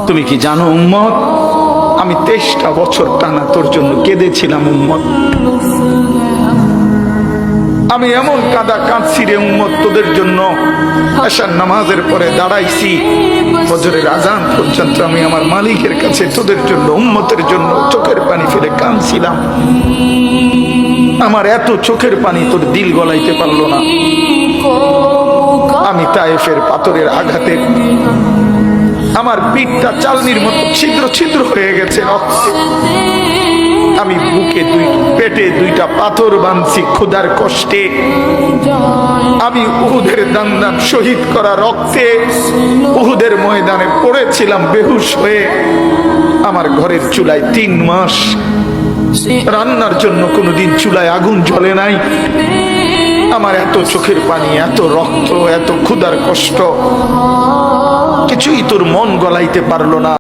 তুমি কি জানো উম্মত, আমি 23টা বছর টানা তোর জন্য কেঁদেছিলাম উম্মত। আমি এমন কাঁদা কাঁদছি রে উম্মত তোদের জন্য। এশার নামাজের পরে দাঁড়াইছি, ফজরের আজান পর্যন্ত আমি আমার মালিকের কাছে তোদের জন্য, উম্মতের জন্য চোখের পানি ফেলে কাঁদছিলাম। আমার এত চোখের পানি তোর দিল গলাইতে পারলো না। আমি তায়েফের পাথরের আঘাতে আমার পিঠটা চালনির মতো ছিদ্র ছিদ্র হয়ে গেছে রক্তে। আমি বুকে পেটে 2টা পাথর বাঁধছি ক্ষুধার কষ্টে। আমি উহুদের দান্দান শহীদ করা রক্তে উহুদের ময়দানে পড়েছিলাম বেহুশ হয়ে। আমার ঘরের চুলায় 3 মাস রান্নার জন্য কোনোদিন চুলায় আগুন জ্বলে নাই। আমার এত চোখের পানি, এত রক্ত, এত ক্ষুধার কষ্ট, কিছুই তোর মন গলাইতে পারলো না।